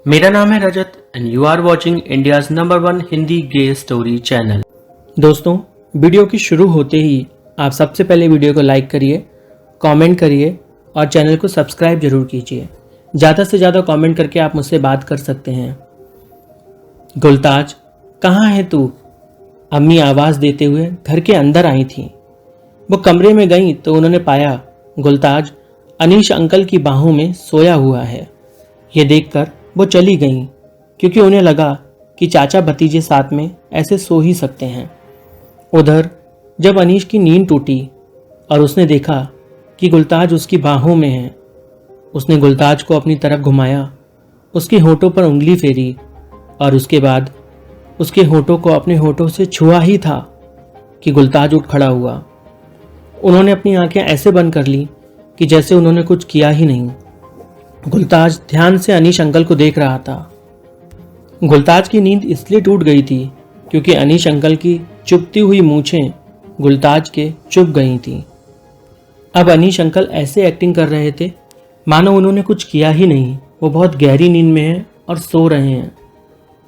मेरा नाम है Rajat and you are watching India's number 1 Hindi gay story channel. दोस्तों, वीडियो की शुरू होते ही आप सबसे पहले वीडियो को लाइक करिए, कमेंट करिए और चैनल को सब्सक्राइब जरूर कीजिए। ज़्यादा से ज़्यादा कमेंट करके आप मुझसे बात कर सकते हैं। गुलताज, कहाँ है तू? अम्मी आवाज़ देते हुए घर के अंदर आई थी। वो कमरे में गई तो उन्होंने पाया गुलताज अनीश अंकल की बाहों में सोया हुआ है। ये देखकर वो चली गईं क्योंकि उन्हें लगा कि चाचा भतीजे साथ में ऐसे सो ही सकते हैं। उधर जब अनीश की नींद टूटी और उसने देखा कि गुलताज उसकी बाहों में है, उसने गुलताज को अपनी तरफ घुमाया, उसके होठों पर उंगली फेरी और उसके बाद उसके होठों को अपने होठों से छुआ ही था कि गुलताज उठ खड़ा हुआ। उन्होंने अपनी आंखें ऐसे बंद कर ली कि जैसे उन्होंने कुछ किया ही नहीं। गुलताज ध्यान से अनीश अंकल को देख रहा था। गुलताज की नींद इसलिए टूट गई थी क्योंकि अनीश अंकल की चुभती हुई मूछें गुलताज के चुभ गई थीं। अब अनीश अंकल ऐसे एक्टिंग कर रहे थे मानो उन्होंने कुछ किया ही नहीं। वो बहुत गहरी नींद में हैं और सो रहे हैं,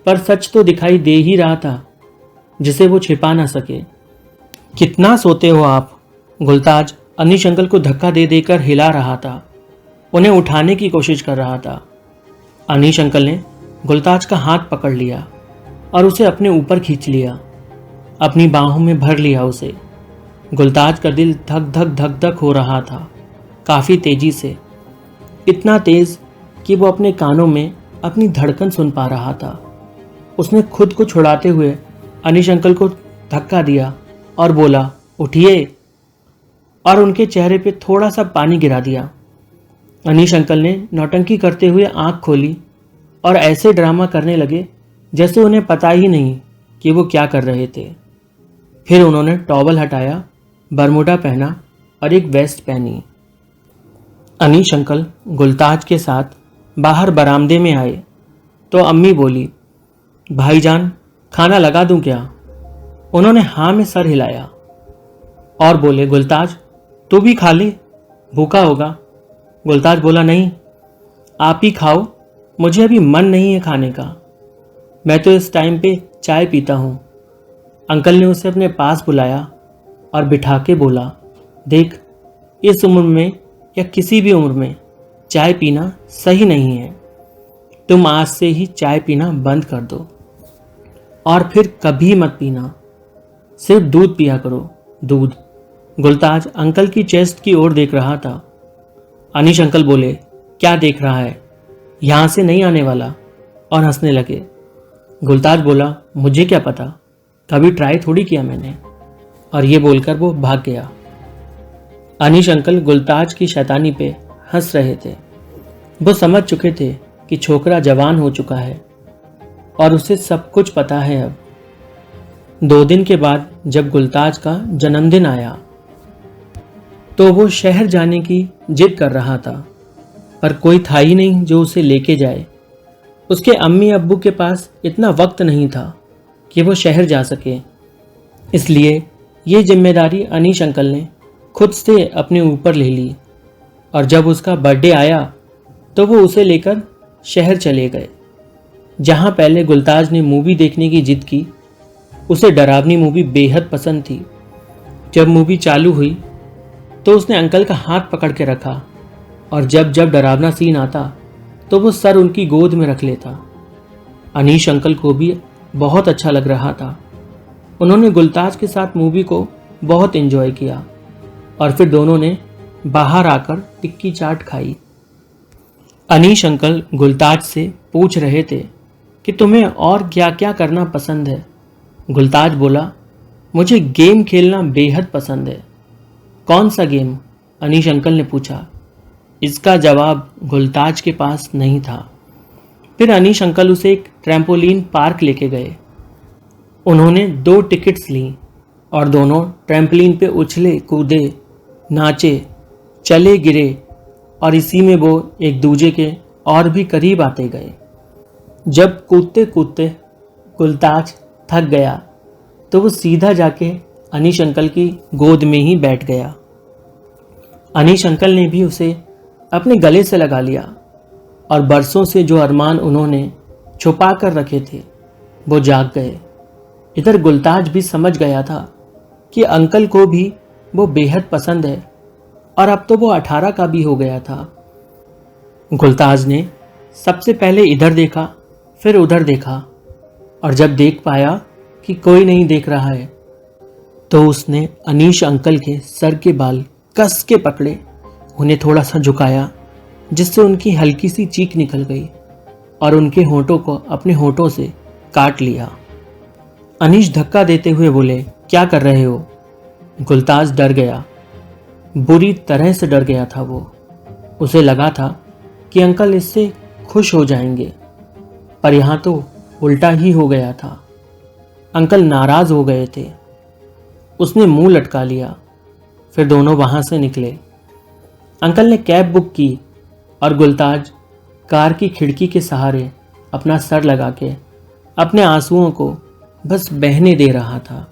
पर सच तो दिखाई दे ही रहा था जिसे वो छिपा ना सके। कितना सोते हो आप? गुलताज अनीश अंकल को धक्का दे देकर हिला रहा था, उन्हें उठाने की कोशिश कर रहा था। अनीश अंकल ने गुलताज का हाथ पकड़ लिया और उसे अपने ऊपर खींच लिया, अपनी बाहों में भर लिया उसे। गुलताज का दिल धक धक धक धक हो रहा था, काफ़ी तेजी से, इतना तेज कि वो अपने कानों में अपनी धड़कन सुन पा रहा था। उसने खुद को छुड़ाते हुए अनीश अंकल को धक्का दिया और बोला, उठिए, और उनके चेहरे पे थोड़ा सा पानी गिरा दिया। अनीश अंकल ने नौटंकी करते हुए आंख खोली और ऐसे ड्रामा करने लगे जैसे उन्हें पता ही नहीं कि वो क्या कर रहे थे। फिर उन्होंने टॉवल हटाया, बरमूडा पहना और एक वेस्ट पहनी। अनीश अंकल गुलताज के साथ बाहर बरामदे में आए तो अम्मी बोली, भाईजान खाना लगा दूं क्या? उन्होंने हाँ में सर हिलाया और बोले, गुलताज तू भी खा ले, भूखा होगा। गुलताज बोला, नहीं आप ही खाओ, मुझे अभी मन नहीं है खाने का, मैं तो इस टाइम पे चाय पीता हूँ। अंकल ने उसे अपने पास बुलाया और बिठा के बोला, देख, इस उम्र में या किसी भी उम्र में चाय पीना सही नहीं है। तुम आज से ही चाय पीना बंद कर दो और फिर कभी मत पीना, सिर्फ दूध पिया करो, दूध। गुलताज अंकल की चेस्ट की ओर देख रहा था। अनीश अंकल बोले, क्या देख रहा है, यहां से नहीं आने वाला, और हंसने लगे। गुलताज बोला, मुझे क्या पता, कभी ट्राई थोड़ी किया मैंने, और ये बोलकर वो भाग गया। अनीश अंकल गुलताज की शैतानी पे हंस रहे थे। वो समझ चुके थे कि छोकरा जवान हो चुका है और उसे सब कुछ पता है। अब 2 दिन के बाद जब गुलताज का जन्मदिन आया तो वो शहर जाने की जिद कर रहा था, पर कोई था ही नहीं जो उसे लेके जाए। उसके अम्मी अब्बू के पास इतना वक्त नहीं था कि वो शहर जा सके, इसलिए ये जिम्मेदारी अनीश अंकल ने खुद से अपने ऊपर ले ली। और जब उसका बर्थडे आया तो वो उसे लेकर शहर चले गए। जहाँ पहले गुलताज ने मूवी देखने की जिद की, उसे डरावनी मूवी बेहद पसंद थी। जब मूवी चालू हुई तो उसने अंकल का हाथ पकड़ के रखा और जब जब डरावना सीन आता तो वो सर उनकी गोद में रख लेता। अनीश अंकल को भी बहुत अच्छा लग रहा था। उन्होंने गुलताज के साथ मूवी को बहुत एंजॉय किया और फिर दोनों ने बाहर आकर टिक्की चाट खाई। अनीश अंकल गुलताज से पूछ रहे थे कि तुम्हें और क्या क्या करना पसंद है। गुलताज बोला, मुझे गेम खेलना बेहद पसंद है। कौन सा गेम? अनीश अंकल ने पूछा। इसका जवाब गुलताज के पास नहीं था। फिर अनीश अंकल उसे एक ट्रैम्पोलिन पार्क लेके गए। उन्होंने 2 टिकट्स ली और दोनों ट्रैम्पोलिन पे उछले कूदे, नाचे, चले गिरे और इसी में वो एक दूजे के और भी करीब आते गए। जब कूदते कूदते गुलताज थक गया तो वो सीधा जाके अनीश अंकल की गोद में ही बैठ गया। अनीश अंकल ने भी उसे अपने गले से लगा लिया और बरसों से जो अरमान उन्होंने छुपा कर रखे थे वो जाग गए। इधर गुलताज भी समझ गया था कि अंकल को भी वो बेहद पसंद है और अब तो वो 18 का भी हो गया था। गुलताज ने सबसे पहले इधर देखा, फिर उधर देखा और जब देख पाया कि कोई नहीं देख रहा है तो उसने अनीश अंकल के सर के बाल कस के पकड़े, उन्हें थोड़ा सा झुकाया जिससे उनकी हल्की सी चीख निकल गई और उनके होंठों को अपने होंठों से काट लिया। अनीश धक्का देते हुए बोले, क्या कर रहे हो? गुलताज डर गया, बुरी तरह से डर गया था वो। उसे लगा था कि अंकल इससे खुश हो जाएंगे, पर यहाँ तो उल्टा ही हो गया था। अंकल नाराज हो गए थे। उसने मुंह लटका लिया, फिर दोनों वहां से निकले। अंकल ने कैब बुक की और गुलताज कार की खिड़की के सहारे अपना सर लगा के अपने आंसुओं को बस बहने दे रहा था।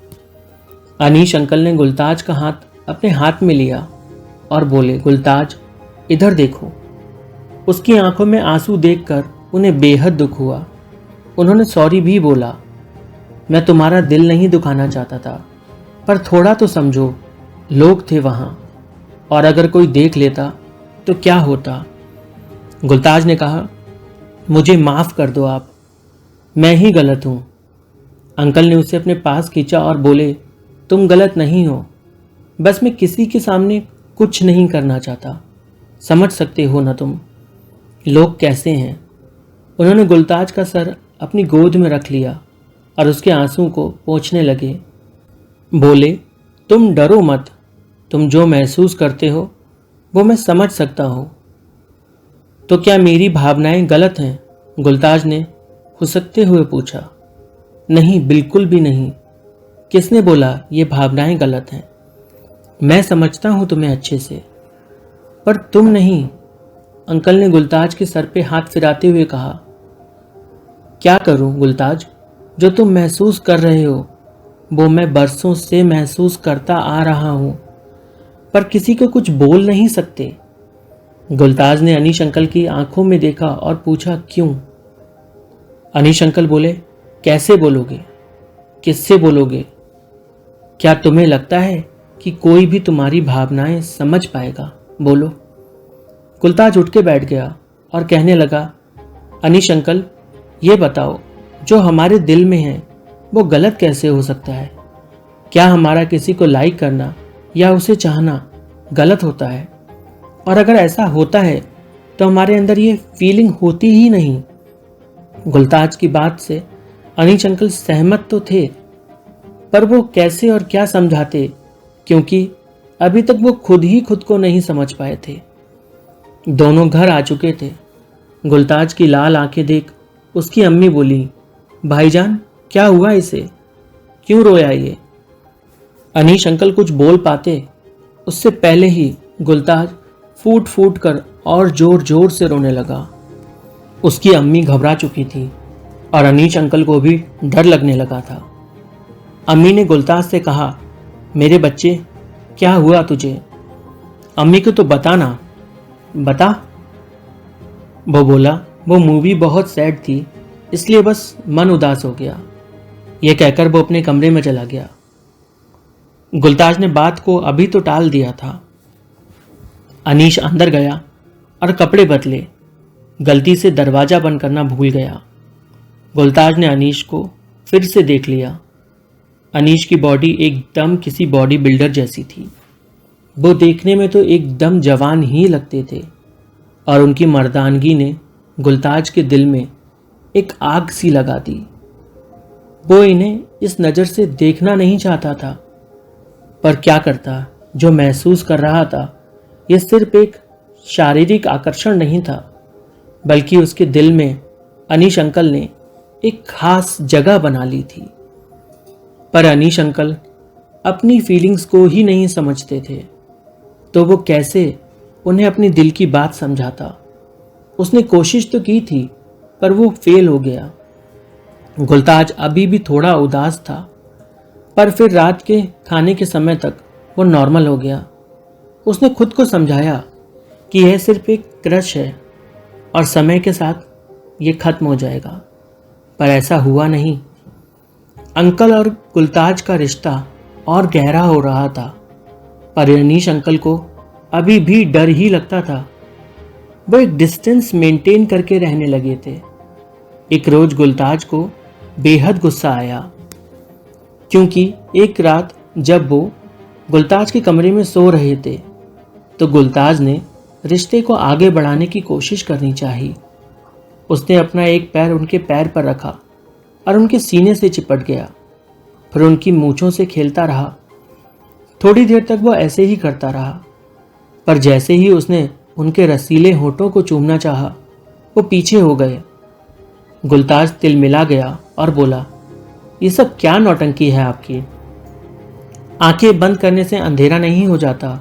अनीश अंकल ने गुलताज का हाथ अपने हाथ में लिया और बोले, गुलताज इधर देखो। उसकी आंखों में आंसू देखकर उन्हें बेहद दुख हुआ। उन्होंने सॉरी भी बोला, मैं तुम्हारा दिल नहीं दुखाना चाहता था, पर थोड़ा तो समझो, लोग थे वहां और अगर कोई देख लेता तो क्या होता। गुलताज ने कहा, मुझे माफ कर दो आप, मैं ही गलत हूं। अंकल ने उसे अपने पास खींचा और बोले, तुम गलत नहीं हो, बस मैं किसी के सामने कुछ नहीं करना चाहता, समझ सकते हो ना तुम लोग कैसे हैं। उन्होंने गुलताज का सर अपनी गोद में रख लिया और उसके आंसू को पोंछने लगे। बोले, तुम डरो मत, तुम जो महसूस करते हो वो मैं समझ सकता हूं। तो क्या मेरी भावनाएं गलत हैं? गुलताज ने खुसकते हुए पूछा। नहीं, बिल्कुल भी नहीं। किसने बोला ये भावनाएं गलत हैं? मैं समझता हूं तुम्हें अच्छे से, पर तुम नहीं। अंकल ने गुलताज के सर पे हाथ फिराते हुए कहा। क्या करूं गुलताज, जो तुम महसूस कर रहे हो वो मैं बरसों से महसूस करता आ रहा हूं, पर किसी को कुछ बोल नहीं सकते। गुलताज ने अनीश अंकल की आंखों में देखा और पूछा, क्यों? अनीश अंकल बोले, कैसे बोलोगे? किससे बोलोगे? क्या तुम्हें लगता है कि कोई भी तुम्हारी भावनाएं समझ पाएगा? बोलो। गुलताज उठ के बैठ गया और कहने लगा, अनीश अंकल ये बताओ, जो हमारे दिल में है वो गलत कैसे हो सकता है? क्या हमारा किसी को लाइक करना या उसे चाहना गलत होता है? और अगर ऐसा होता है तो हमारे अंदर ये फीलिंग होती ही नहीं। गुलताज की बात से अनीश अंकल सहमत तो थे, पर वो कैसे और क्या समझाते, क्योंकि अभी तक वो खुद ही खुद को नहीं समझ पाए थे। दोनों घर आ चुके थे। गुलताज की लाल आंखें देख उसकी अम्मी बोली, भाईजान क्या हुआ इसे, क्यों रोया ये? अनीश अंकल कुछ बोल पाते उससे पहले ही गुलताज फूट फूट कर और जोर जोर से रोने लगा। उसकी अम्मी घबरा चुकी थी और अनीश अंकल को भी डर लगने लगा था। अम्मी ने गुलताज से कहा, मेरे बच्चे क्या हुआ तुझे? अम्मी को तो बता ना। बता? वो बोला, वो मूवी बहुत सैड थी इसलिए बस मन उदास हो गया। यह कहकर वो अपने कमरे में चला गया। गुलताज ने बात को अभी तो टाल दिया था। अनीश अंदर गया और कपड़े बदले, गलती से दरवाजा बंद करना भूल गया। गुलताज ने अनीश को फिर से देख लिया। अनीश की बॉडी एकदम किसी बॉडी बिल्डर जैसी थी। वो देखने में तो एकदम जवान ही लगते थे और उनकी मर्दानगी ने गुलताज के दिल में एक आग सी लगा दी। वो इन्हें इस नज़र से देखना नहीं चाहता था, पर क्या करता, जो महसूस कर रहा था यह सिर्फ एक शारीरिक आकर्षण नहीं था, बल्कि उसके दिल में अनीश अंकल ने एक खास जगह बना ली थी। पर अनीश अंकल अपनी फीलिंग्स को ही नहीं समझते थे, तो वो कैसे उन्हें अपनी दिल की बात समझाता। उसने कोशिश तो की थी, पर वो फेल हो गया। गुलताज अभी भी थोड़ा उदास था, पर फिर रात के खाने के समय तक वो नॉर्मल हो गया। उसने खुद को समझाया कि यह सिर्फ एक क्रश है, और समय के साथ ये खत्म हो जाएगा, पर ऐसा हुआ नहीं। अंकल और गुलताज का रिश्ता और गहरा हो रहा था, पर अनीश अंकल को अभी भी डर ही लगता था। वो एक डिस्टेंस मेंटेन करके रहने लगे थे। एक रोज गुलताज को बेहद गुस्सा आया, क्योंकि एक रात जब वो गुलताज के कमरे में सो रहे थे तो गुलताज ने रिश्ते को आगे बढ़ाने की कोशिश करनी चाहिए। उसने अपना एक पैर उनके पैर पर रखा और उनके सीने से चिपट गया, फिर उनकी मूंछों से खेलता रहा। थोड़ी देर तक वो ऐसे ही करता रहा, पर जैसे ही उसने उनके रसीले होठों को चूमना चाहा, वो पीछे हो गए। गुलताज तिलमिला गया और बोला, ये सब क्या नौटंकी है आपकी? आंखें बंद करने से अंधेरा नहीं हो जाता,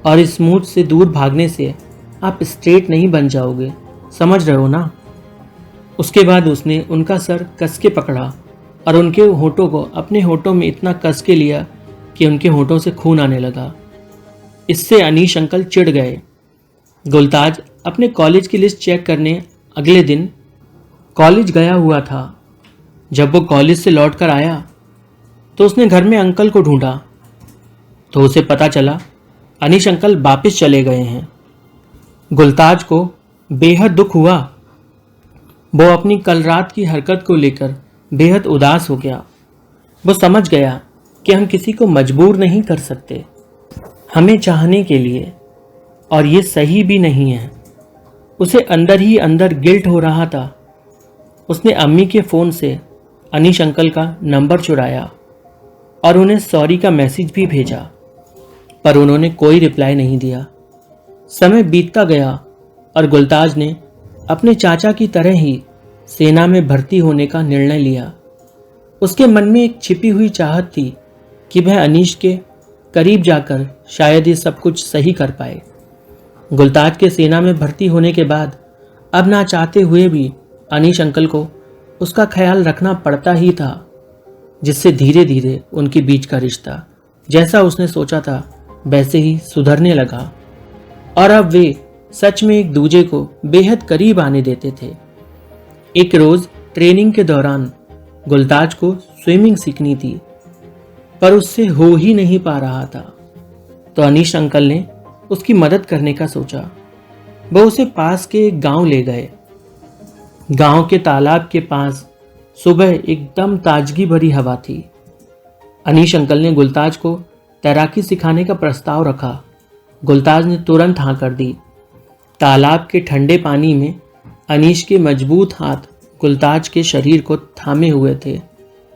और इस मूड से दूर भागने से आप स्ट्रेट नहीं बन जाओगे, समझ रहे हो ना? उसके बाद उसने उनका सर कस के पकड़ा और उनके होठों को अपने होठों में इतना कस के लिया कि उनके होठों से खून आने लगा। इससे अनीश अंकल चिढ़ गए। गुलताज अपने कॉलेज की लिस्ट चेक करने अगले दिन कॉलेज गया हुआ था। जब वो कॉलेज से लौटकर आया तो उसने घर में अंकल को ढूंढा, तो उसे पता चला अनीश अंकल वापस चले गए हैं। गुलताज को बेहद दुख हुआ। वो अपनी कल रात की हरकत को लेकर बेहद उदास हो गया। वो समझ गया कि हम किसी को मजबूर नहीं कर सकते हमें चाहने के लिए, और ये सही भी नहीं है। उसे अंदर ही अंदर गिल्ट हो रहा था। उसने अम्मी के फ़ोन से अनीश अंकल का नंबर चुराया और उन्हें सॉरी का मैसेज भी भेजा, पर उन्होंने कोई रिप्लाई नहीं दिया। समय बीतता गया और गुलताज ने अपने चाचा की तरह ही सेना में भर्ती होने का निर्णय लिया। उसके मन में एक छिपी हुई चाहत थी कि वह अनीश के करीब जाकर शायद ये सब कुछ सही कर पाए। गुलताज के सेना में भर्ती होने के बाद अब ना चाहते हुए भी अनीश अंकल को उसका ख्याल रखना पड़ता ही था, जिससे धीरे धीरे उनके बीच का रिश्ता जैसा उसने सोचा था वैसे ही सुधरने लगा, और अब वे सच में एक दूजे को बेहद करीब आने देते थे। एक रोज ट्रेनिंग के दौरान गुलताज को स्विमिंग सीखनी थी, पर उससे हो ही नहीं पा रहा था, तो अनीश अंकल ने उसकी मदद करने का सोचा। वो उसे पास के एक गांव ले गए। गांव के तालाब के पास सुबह एकदम ताजगी भरी हवा थी। अनीश अंकल ने गुलताज को तैराकी सिखाने का प्रस्ताव रखा। गुलताज ने तुरंत हाँ कर दी। तालाब के ठंडे पानी में अनीश के मजबूत हाथ गुलताज के शरीर को थामे हुए थे।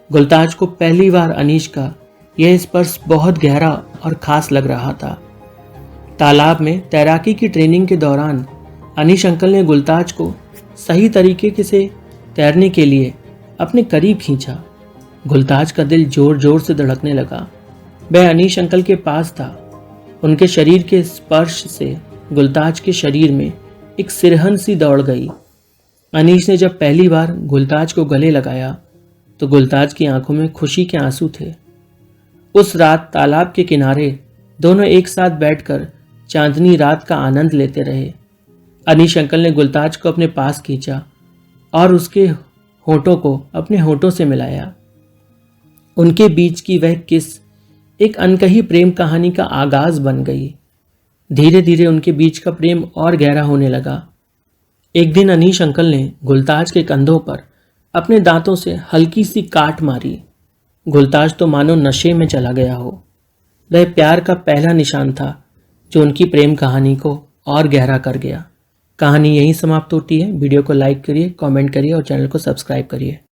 गुलताज को पहली बार अनीश का यह स्पर्श बहुत गहरा और खास लग रहा था। तालाब में तैराकी की ट्रेनिंग के दौरान अनीश अंकल ने गुलताज को सही तरीके से तैरने के लिए अपने करीब खींचा। गुलताज का दिल जोर जोर से धड़कने लगा। वह अनीश अंकल के पास था। उनके शरीर के स्पर्श से गुलताज के शरीर में एक सिरहन सी दौड़ गई। अनीश ने जब पहली बार गुलताज को गले लगाया तो गुलताज की आंखों में खुशी के आंसू थे। उस रात तालाब के किनारे दोनों एक साथ बैठकर चांदनी रात का आनंद लेते रहे। अनीश अंकल ने गुलताज को अपने पास खींचा और उसके होठों को अपने होठों से मिलाया। उनके बीच की वह किस एक अनकही प्रेम कहानी का आगाज बन गई। धीरे धीरे उनके बीच का प्रेम और गहरा होने लगा। एक दिन अनीश अंकल ने गुलताज के कंधों पर अपने दांतों से हल्की सी काट मारी। गुलताज तो मानो नशे में चला गया हो। वह प्यार का पहला निशान था जो उनकी प्रेम कहानी को और गहरा कर गया। कहानी यहीं समाप्त होती है। वीडियो को लाइक करिए, कमेंट करिए और चैनल को सब्सक्राइब करिए।